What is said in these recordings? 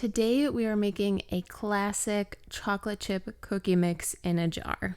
Today we are making a classic chocolate chip cookie mix in a jar.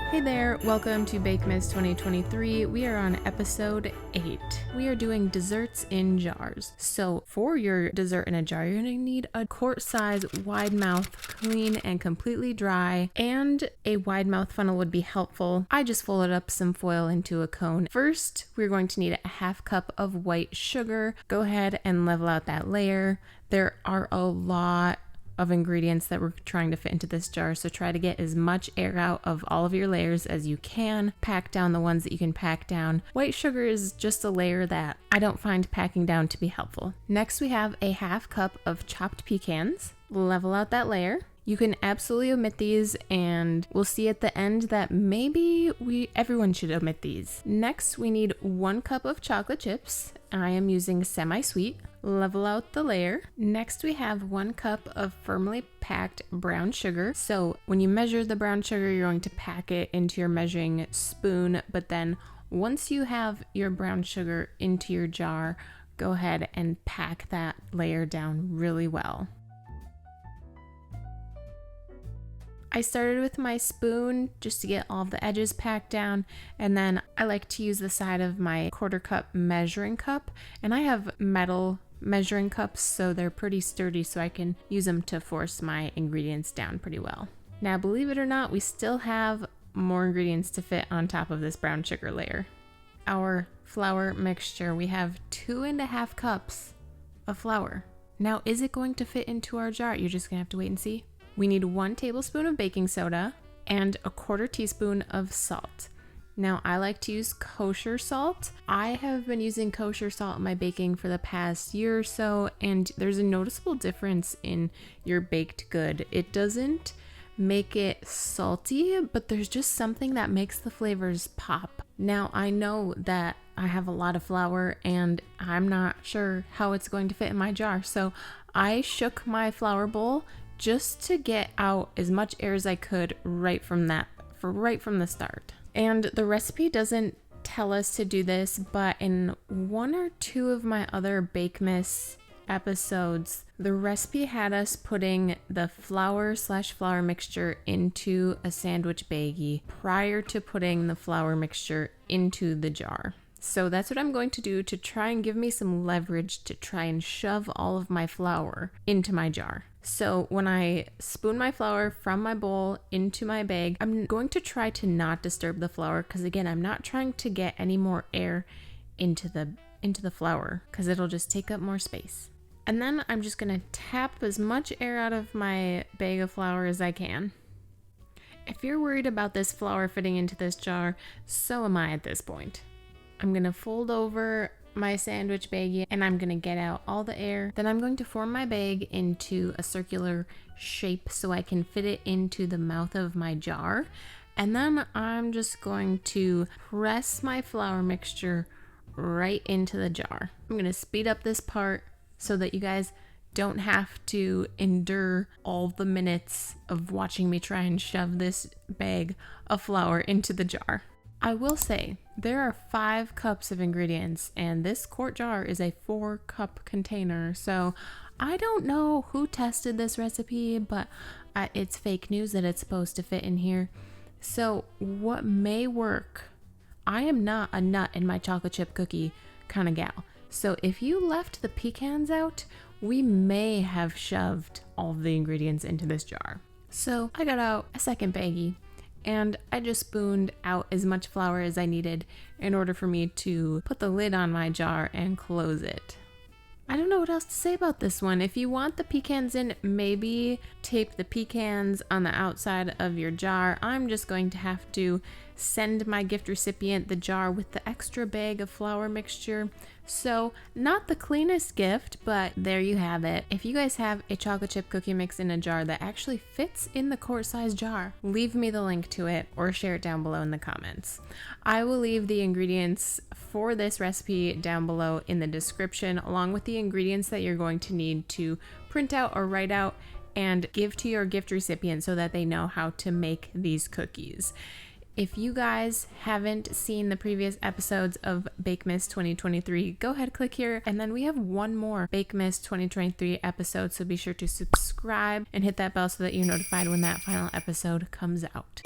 Hey there, welcome to Bakemas 2023. We are on episode 8. We are doing desserts in jars. So for your dessert in a jar, you're going to need a quart size wide mouth, clean and completely dry, and a wide mouth funnel would be helpful. I just folded up some foil into a cone. First, we're going to need a half cup of white sugar. Go ahead and level out that layer. There are a lot of ingredients that we're trying to fit into this jar, so try to get as much air out of all of your layers as you can. Pack down the ones that you can pack down. White sugar is just a layer that I don't find packing down to be helpful. Next, we have a half cup of chopped pecans. Level out that layer. You can absolutely omit these, and we'll see at the end that maybe everyone should omit these. Next, we need 1 cup of chocolate chips. I am using semi-sweet. Level out the layer. Next, we have 1 cup of firmly packed brown sugar. So when you measure the brown sugar, you're going to pack it into your measuring spoon, but then once you have your brown sugar into your jar, go ahead and pack that layer down really well. I started with my spoon just to get all of the edges packed down, and then I like to use the side of my 1/4 cup measuring cup, and I have metal measuring cups, so they're pretty sturdy, so I can use them to force my ingredients down pretty well. Now, believe it or not, we still have more ingredients to fit on top of this brown sugar layer. Our flour mixture, we have 2.5 cups of flour. Now, is it going to fit into our jar? You're just gonna have to wait and see. We need 1 tablespoon of baking soda and a 1/4 teaspoon of salt. Now, I like to use kosher salt. I have been using kosher salt in my baking for the past year or so, and there's a noticeable difference in your baked good. It doesn't make it salty, but there's just something that makes the flavors pop. Now, I know that I have a lot of flour and I'm not sure how it's going to fit in my jar, so I shook my flour bowl just to get out as much air as I could right from the start. And the recipe doesn't tell us to do this, but in 1 or 2 of my other Bakemas episodes, the recipe had us putting the flour mixture into a sandwich baggie prior to putting the flour mixture into the jar. So that's what I'm going to do to try and give me some leverage to try and shove all of my flour into my jar. So when I spoon my flour from my bowl into my bag, I'm going to try to not disturb the flour, because again, I'm not trying to get any more air into the flour, because it'll just take up more space. And then I'm just going to tap as much air out of my bag of flour as I can. If you're worried about this flour fitting into this jar, so am I at this point. I'm going to fold over my sandwich baggie and I'm going to get out all the air. Then I'm going to form my bag into a circular shape so I can fit it into the mouth of my jar. And then I'm just going to press my flour mixture right into the jar. I'm going to speed up this part so that you guys don't have to endure all the minutes of watching me try and shove this bag of flour into the jar. I will say, there are 5 cups of ingredients, and this quart jar is a 4-cup container, so I don't know who tested this recipe, but it's fake news that it's supposed to fit in here. So what may work, I am not a nut in my chocolate chip cookie kind of gal, so if you left the pecans out, we may have shoved all of the ingredients into this jar. So I got out a second baggie, and I just spooned out as much flour as I needed in order for me to put the lid on my jar and close it. I don't know what else to say about this one. If you want the pecans in, maybe tape the pecans on the outside of your jar. I'm just going to have to send my gift recipient the jar with the extra bag of flour mixture. So not the cleanest gift, but there you have it. If you guys have a chocolate chip cookie mix in a jar that actually fits in the quart size jar, leave me the link to it or share it down below in the comments. I will leave the ingredients for this recipe down below in the description, along with the ingredients that you're going to need to print out or write out and give to your gift recipient so that they know how to make these cookies. If you guys haven't seen the previous episodes of Bakemas 2023, go ahead, click here. And then we have one more Bakemas 2023 episode. So be sure to subscribe and hit that bell so that you're notified when that final episode comes out.